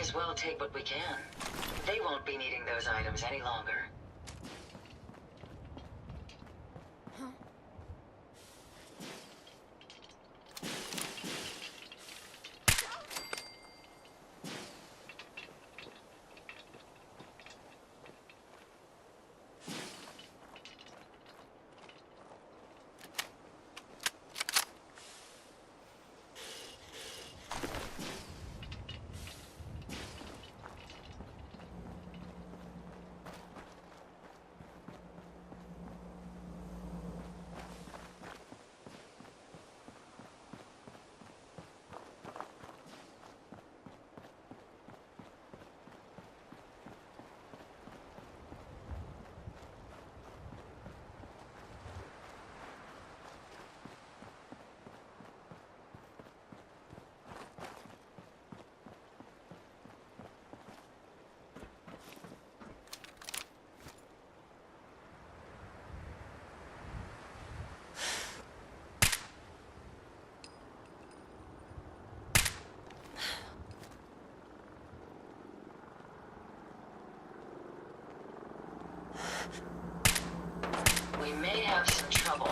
as well take what we can. They won't be needing those items any longer. We may have some trouble.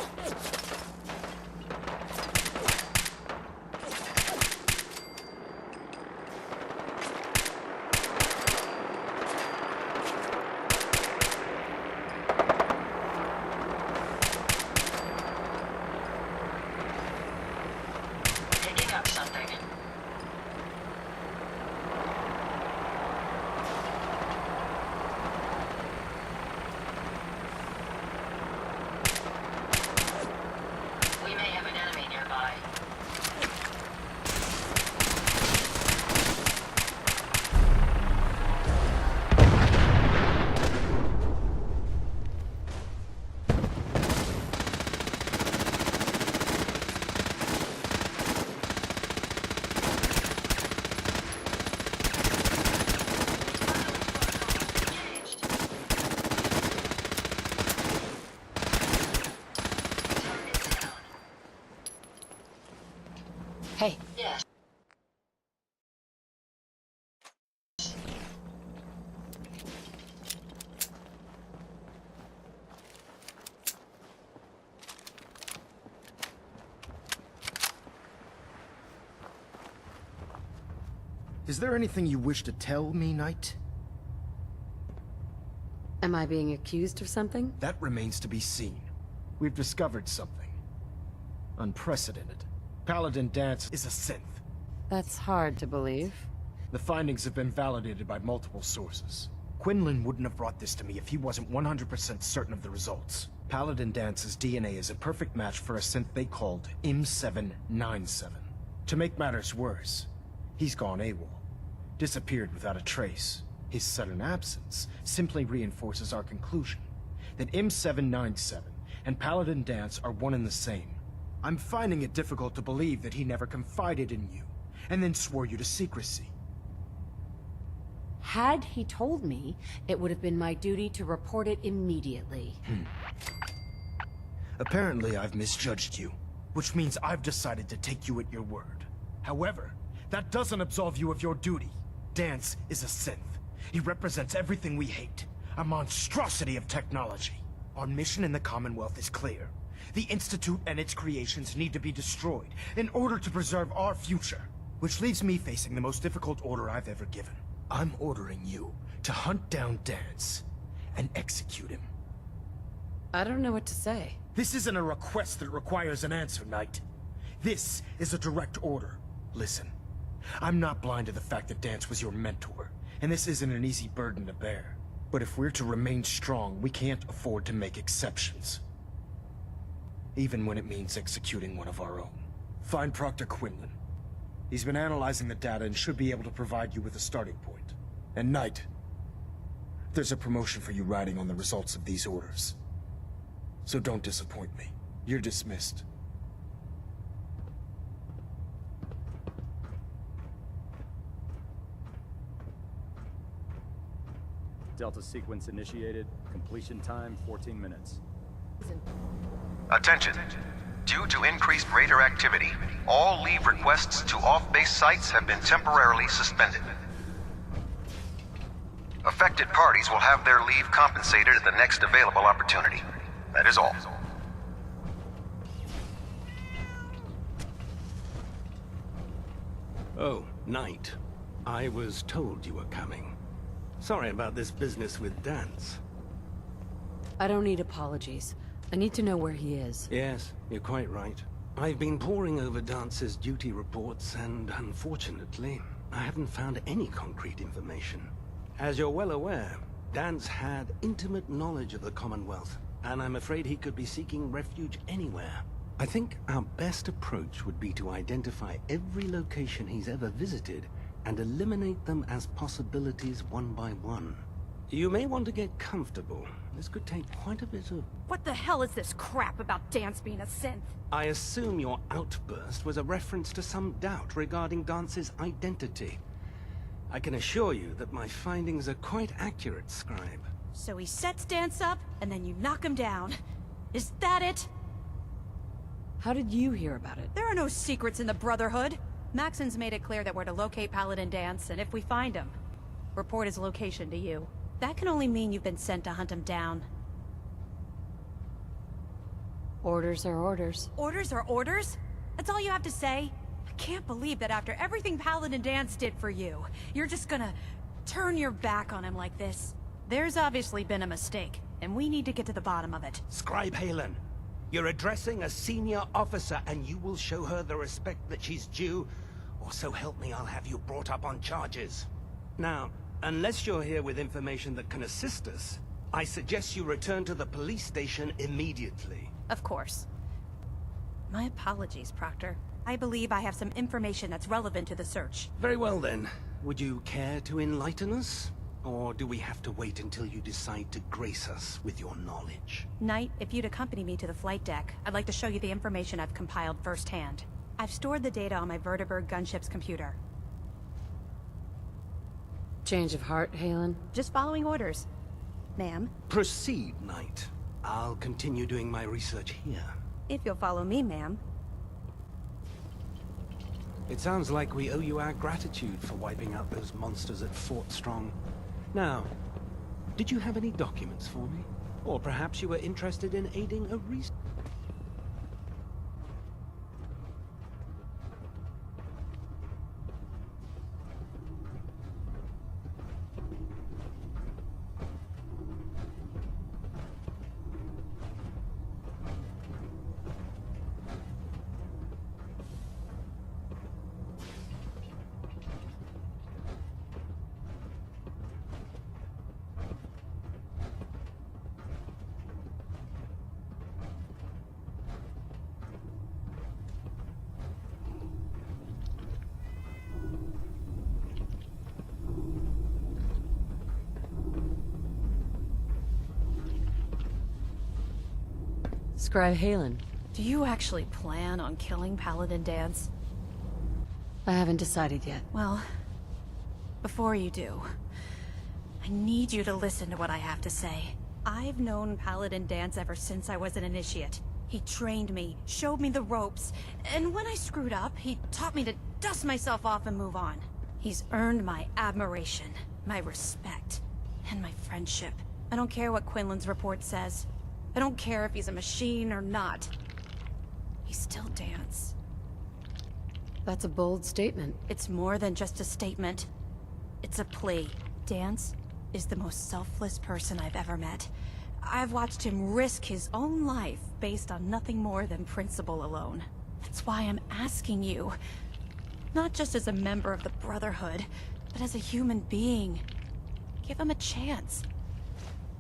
Picking up something. Hey. Yes. Is there anything you wish to tell me, Knight? Am I being accused of something? That remains to be seen. We've discovered something. Unprecedented. Paladin Dance is a synth. That's hard to believe. The findings have been validated by multiple sources. Quinlan wouldn't have brought this to me if he wasn't 100% certain of the results. Paladin Dance's DNA is a perfect match for a synth they called M797. To make matters worse, he's gone AWOL. Disappeared without a trace. His sudden absence simply reinforces our conclusion that M797 and Paladin Dance are one and the same. I'm finding it difficult to believe that he never confided in you, and then swore you to secrecy. Had he told me, it would have been my duty to report it immediately. Apparently I've misjudged you, which means I've decided to take you at your word. However, that doesn't absolve you of your duty. Dance is a synth. He represents everything we hate, a monstrosity of technology. Our mission in the Commonwealth is clear. The Institute and its creations need to be destroyed in order to preserve our future. Which leaves me facing the most difficult order I've ever given. I'm ordering you to hunt down Dance and execute him. I don't know what to say. This isn't a request that requires an answer, Knight. This is a direct order. Listen, I'm not blind to the fact that Dance was your mentor, and this isn't an easy burden to bear. But if we're to remain strong, we can't afford to make exceptions. Even when it means executing one of our own. Find Proctor Quinlan. He's been analyzing the data and should be able to provide you with a starting point. And Knight, there's a promotion for you riding on the results of these orders. So don't disappoint me. You're dismissed. Delta sequence initiated. Completion time 14 minutes. Attention. Due to increased raider activity, all leave requests to off-base sites have been temporarily suspended. Affected parties will have their leave compensated at the next available opportunity. That is all. Oh, Knight. I was told you were coming. Sorry about this business with Dance. I don't need apologies. I need to know where he is. Yes, you're quite right. I've been poring over Dance's duty reports, and unfortunately, I haven't found any concrete information. As you're well aware, Dance had intimate knowledge of the Commonwealth, and I'm afraid he could be seeking refuge anywhere. I think our best approach would be to identify every location he's ever visited and eliminate them as possibilities one by one. You may want to get comfortable. This could take quite a bit of... What the hell is this crap about Dance being a synth? I assume your outburst was a reference to some doubt regarding Dance's identity. I can assure you that my findings are quite accurate, Scribe. So he sets Dance up, and then you knock him down. Is that it? How did you hear about it? There are no secrets in the Brotherhood. Maxson's made it clear that we're to locate Paladin Dance, and if we find him, report his location to you. That can only mean you've been sent to hunt him down. Orders are orders. Orders are orders? That's all you have to say? I can't believe that after everything Paladin Dance did for you, you're just gonna turn your back on him like this. There's obviously been a mistake, and we need to get to the bottom of it. Scribe Halen, you're addressing a senior officer, and you will show her the respect that she's due, or so help me, I'll have you brought up on charges. Now, unless you're here with information that can assist us, I suggest you return to the police station immediately. Of course. My apologies, Proctor. I believe I have some information that's relevant to the search. Very well then. Would you care to enlighten us? Or do we have to wait until you decide to grace us with your knowledge? Knight, if you'd accompany me to the flight deck, I'd like to show you the information I've compiled firsthand. I've stored the data on my Vertibird gunship's computer. Change of heart, Halen? Just following orders. Ma'am, Proceed, Knight. I'll continue doing my research here. if you'll follow me, ma'am. It sounds like we owe you our gratitude for wiping out those monsters at Fort Strong. Now, did you have any documents for me? Or perhaps you were interested in aiding a research? Scribe Halen. Do you actually plan on killing Paladin Dance? I haven't decided yet. Well, before you do, I need you to listen to what I have to say. I've known Paladin Dance ever since I was an initiate. He trained me, showed me the ropes, and when I screwed up, he taught me to dust myself off and move on. He's earned my admiration, my respect, and my friendship. I don't care what Quinlan's report says. I don't care if he's a machine or not. He's still Dance. That's a bold statement. It's more than just a statement. It's a plea. Dance is the most selfless person I've ever met. I've watched him risk his own life based on nothing more than principle alone. That's why I'm asking you, not just as a member of the Brotherhood, but as a human being. Give him a chance.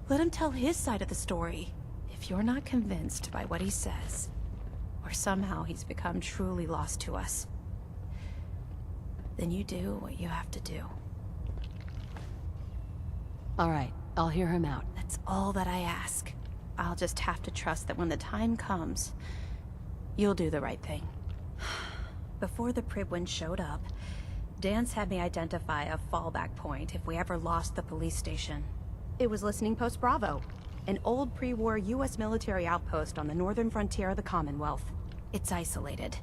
Let him tell his side of the story. If you're not convinced by what he says, or somehow he's become truly lost to us, then you do what you have to do. All right, I'll hear him out. That's all that I ask. I'll just have to trust that when the time comes, you'll do the right thing. Before the Pribwin showed up, Dance had me identify a fallback point if we ever lost the police station. It was Listening Post Bravo, an old pre-war US military outpost on the northern frontier of the Commonwealth. It's isolated,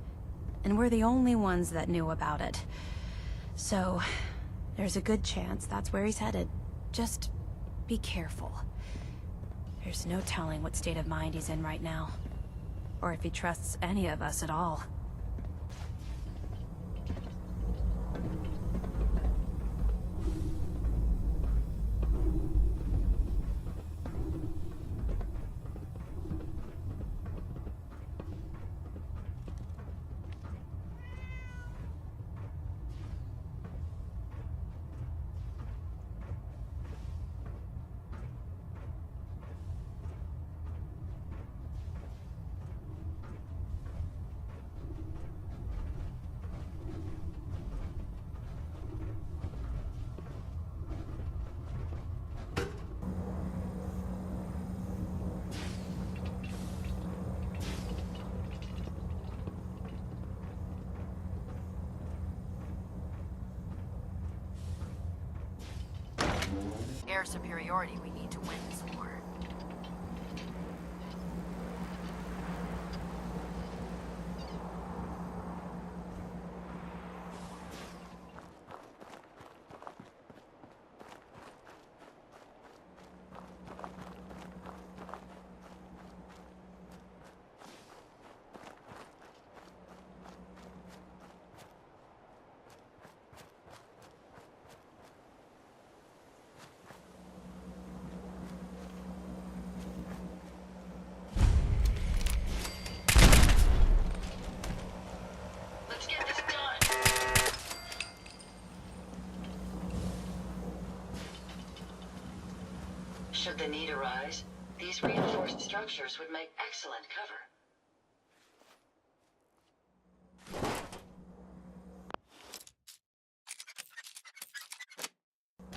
and we're the only ones that knew about it. So, there's a good chance that's where he's headed. Just be careful. There's no telling what state of mind he's in right now. Or if he trusts any of us at all. Air superiority we need to win this war. Let's get this done. Should the need arise, these reinforced structures would make excellent cover.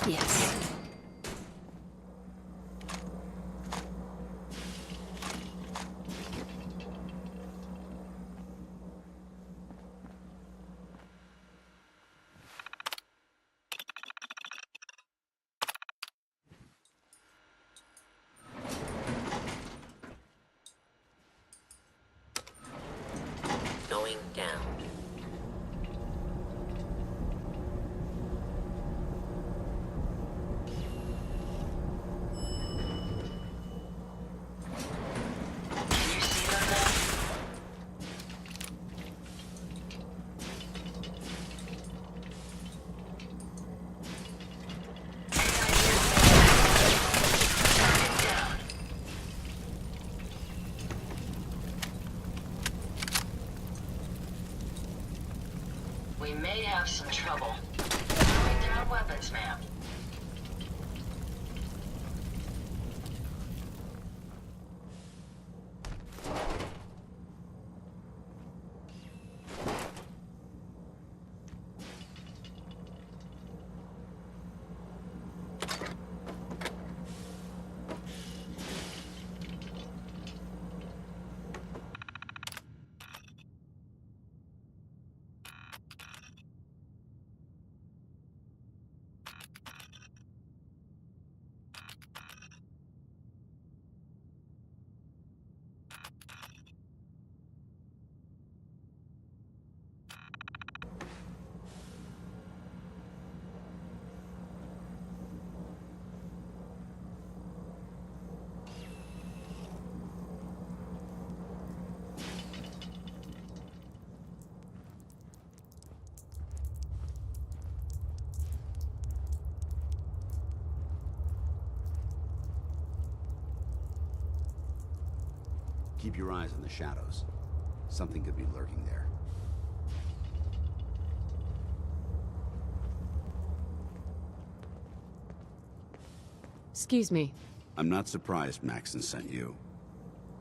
Yes. Going down. Can you see them now? Target down. We may have some trouble. Throwing down weapons, ma'am. Keep your eyes on the shadows. Something could be lurking there. Excuse me. I'm not surprised Maxson sent you.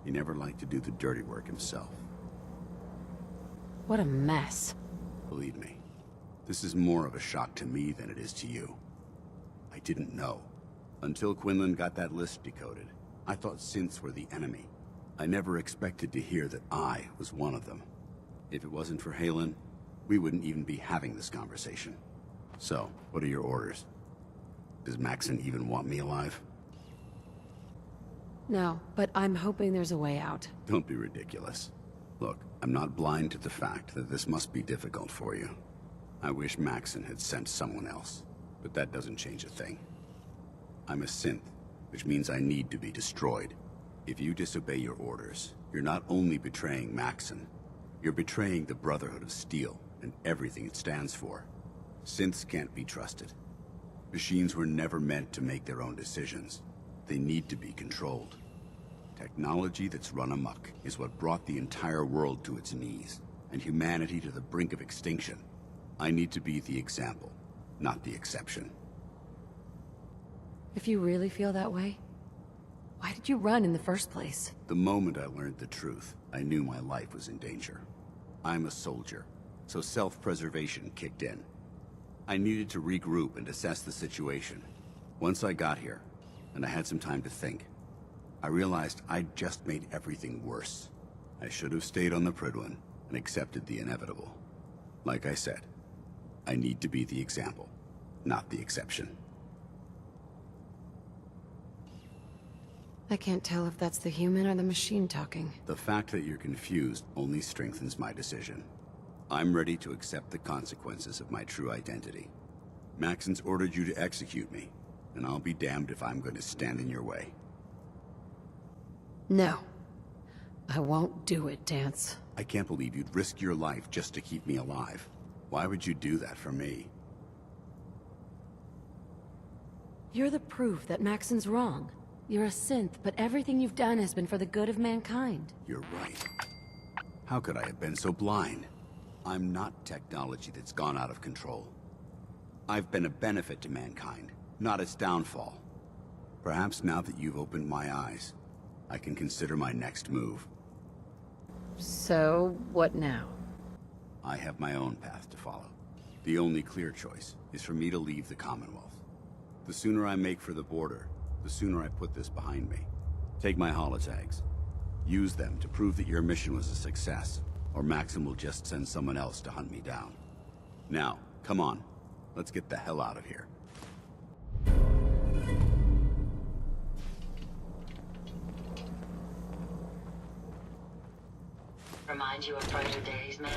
He never liked to do the dirty work himself. What a mess. Believe me, this is more of a shock to me than it is to you. I didn't know. Until Quinlan got that list decoded, I thought synths were the enemy. I never expected to hear that I was one of them. If it wasn't for Halen, we wouldn't even be having this conversation. So, what are your orders? Does Maxson even want me alive? No, but I'm hoping there's a way out. Don't be ridiculous. Look, I'm not blind to the fact that this must be difficult for you. I wish Maxson had sent someone else, but that doesn't change a thing. I'm a synth, which means I need to be destroyed. If you disobey your orders, you're not only betraying Maxson, you're betraying the Brotherhood of Steel and everything it stands for. Synths can't be trusted. Machines were never meant to make their own decisions. They need to be controlled. Technology that's run amok is what brought the entire world to its knees, and humanity to the brink of extinction. I need to be the example, not the exception. If you really feel that way, why did you run in the first place? The moment I learned the truth, I knew my life was in danger. I'm a soldier, so self-preservation kicked in. I needed to regroup and assess the situation. Once I got here, and I had some time to think, I realized I'd just made everything worse. I should have stayed on the Prydwen and accepted the inevitable. Like I said, I need to be the example, not the exception. I can't tell if that's the human or the machine talking. The fact that you're confused only strengthens my decision. I'm ready to accept the consequences of my true identity. Maxson's ordered you to execute me, and I'll be damned if I'm going to stand in your way. No. I won't do it, Dance. I can't believe you'd risk your life just to keep me alive. Why would you do that for me? You're the proof that Maxson's wrong. You're a synth, but everything you've done has been for the good of mankind. You're right. How could I have been so blind? I'm not technology that's gone out of control. I've been a benefit to mankind, not its downfall. Perhaps now that you've opened my eyes, I can consider my next move. So, what now? I have my own path to follow. The only clear choice is for me to leave the Commonwealth. The sooner I make for the border, the sooner I put this behind me. Take my holotags. Use them to prove that your mission was a success, or Maxson will just send someone else to hunt me down. Now, come on. Let's get the hell out of here. Remind you of brighter days, man?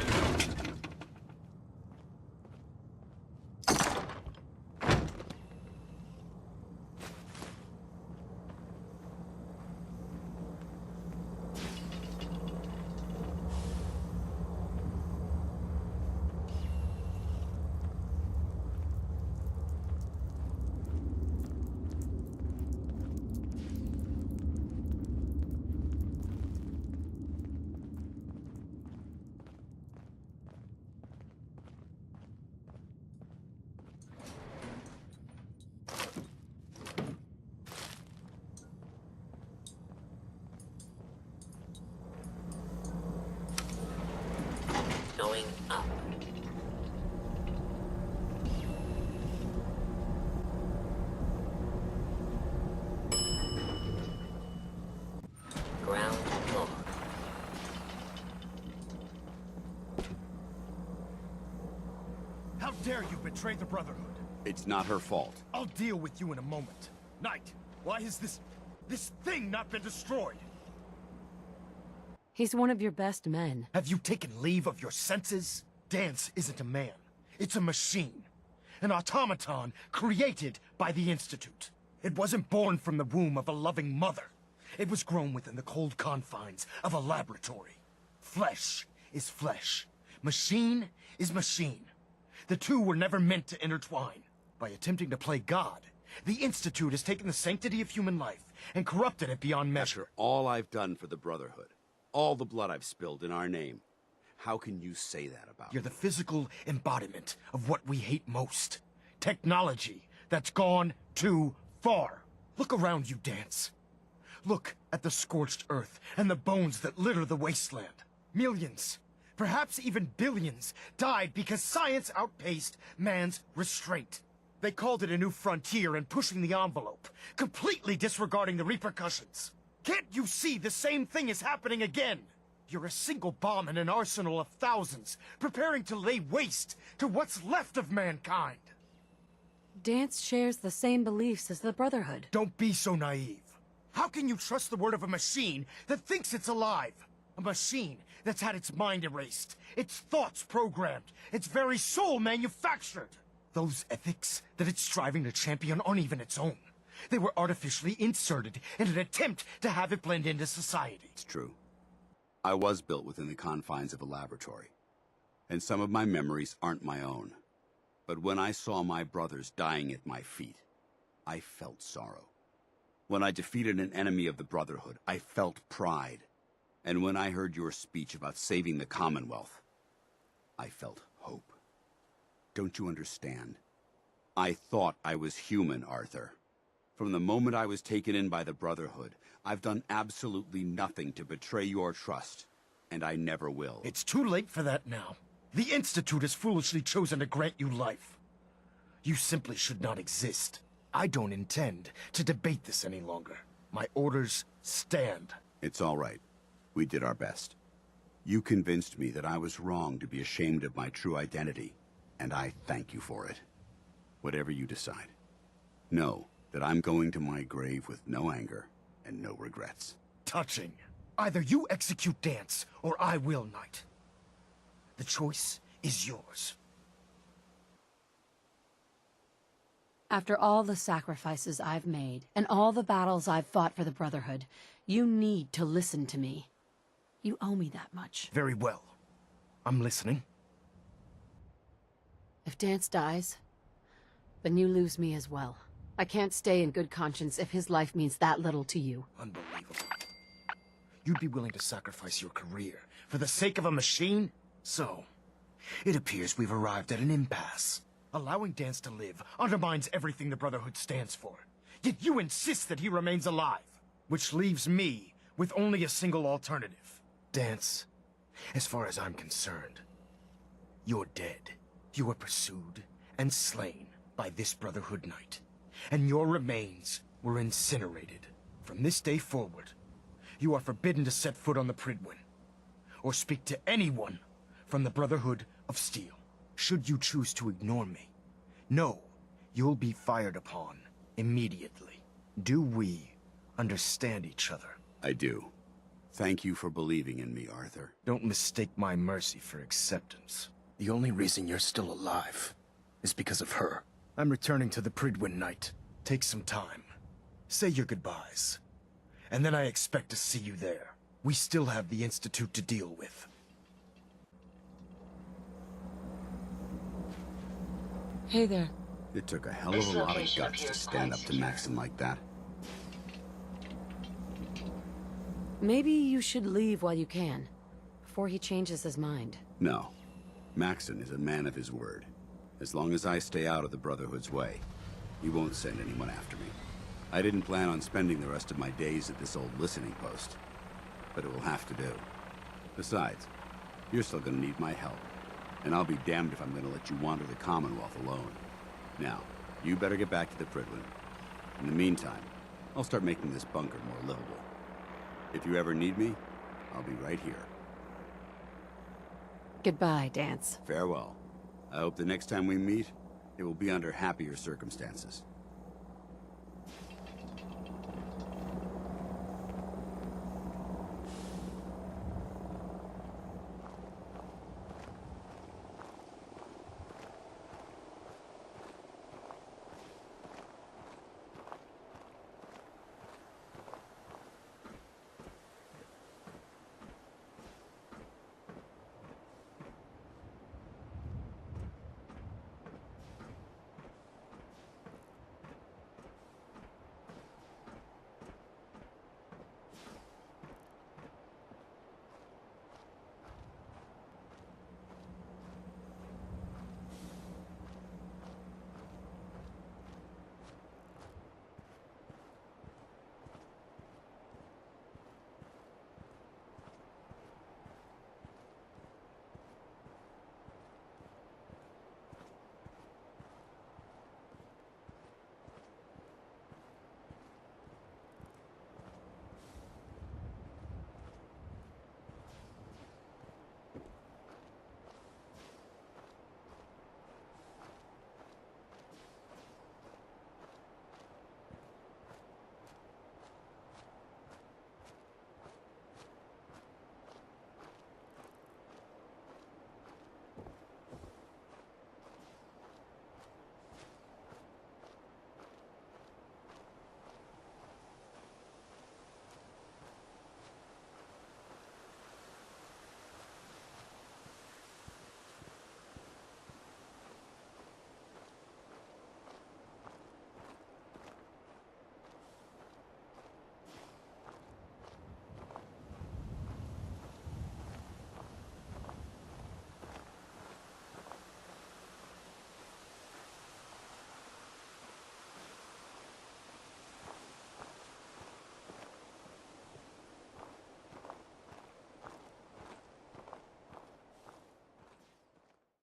Going up. Ground floor. How dare you betray the Brotherhood? It's not her fault. I'll deal with you in a moment. Knight, why has this thing not been destroyed? He's one of your best men. Have you taken leave of your senses? Dance isn't a man. It's a machine. An automaton created by the Institute. It wasn't born from the womb of a loving mother. It was grown within the cold confines of a laboratory. Flesh is flesh. Machine is machine. The two were never meant to intertwine. By attempting to play God, the Institute has taken the sanctity of human life and corrupted it beyond measure. After all I've done for the Brotherhood, all the blood I've spilled in our name, how can you say that about You're me? the physical embodiment of what we hate most. Technology that's gone too far. Look around you, Dance. Look at the scorched earth and the bones that litter the wasteland. Millions, perhaps even billions, died because science outpaced man's restraint. They called it a new frontier and pushing the envelope, completely disregarding the repercussions. Can't you see the same thing is happening again? You're a single bomb in an arsenal of thousands, preparing to lay waste to what's left of mankind. Dance shares the same beliefs as the Brotherhood. Don't be so naive. How can you trust the word of a machine that thinks it's alive? A machine that's had its mind erased, its thoughts programmed, its very soul manufactured. Those ethics that it's striving to champion aren't even its own. They were artificially inserted in an attempt to have it blend into society. It's true. I was built within the confines of a laboratory, and some of my memories aren't my own. But when I saw my brothers dying at my feet, I felt sorrow. When I defeated an enemy of the Brotherhood, I felt pride. And when I heard your speech about saving the Commonwealth, I felt hope. Don't you understand? I thought I was human, Arthur. From the moment I was taken in by the Brotherhood, I've done absolutely nothing to betray your trust, and I never will. It's too late for that now. The Institute has foolishly chosen to grant you life. You simply should not exist. I don't intend to debate this any longer. My orders stand. It's all right. We did our best. You convinced me that I was wrong to be ashamed of my true identity, and I thank you for it. Whatever you decide, know that I'm going to my grave with no anger and no regrets. Touching. Either you execute Dance, or I will, Knight. The choice is yours. After all the sacrifices I've made, and all the battles I've fought for the Brotherhood, you need to listen to me. You owe me that much. Very well. I'm listening. If Dance dies, then you lose me as well. I can't stay in good conscience if his life means that little to you. Unbelievable. You'd be willing to sacrifice your career for the sake of a machine? So, it appears we've arrived at an impasse. Allowing Dance to live undermines everything the Brotherhood stands for. Yet you insist that he remains alive, which leaves me with only a single alternative. Dance, as far as I'm concerned, you're dead. You were pursued and slain by this Brotherhood Knight, and your remains were incinerated. From this day forward, you are forbidden to set foot on the Pridwin, or speak to anyone from the Brotherhood of Steel. Should you choose to ignore me, know you'll be fired upon immediately. Do we understand each other? I do. Thank you for believing in me, Arthur. Don't mistake my mercy for acceptance. The only reason you're still alive is because of her. I'm returning to the Pridwin Knight. Take some time. Say your goodbyes. And then I expect to see you there. We still have the Institute to deal with. Hey there. It took a hell of a lot of guts to stand up to Maxson like that. Maybe you should leave while you can, before he changes his mind. No. Maxson is a man of his word. As long as I stay out of the Brotherhood's way, he won't send anyone after me. I didn't plan on spending the rest of my days at this old listening post, but it will have to do. Besides, you're still gonna need my help, and I'll be damned if I'm gonna let you wander the Commonwealth alone. Now, you better get back to the Pridwin. In the meantime, I'll start making this bunker more livable. If you ever need me, I'll be right here. Goodbye, Dance. Farewell. I hope the next time we meet, it will be under happier circumstances.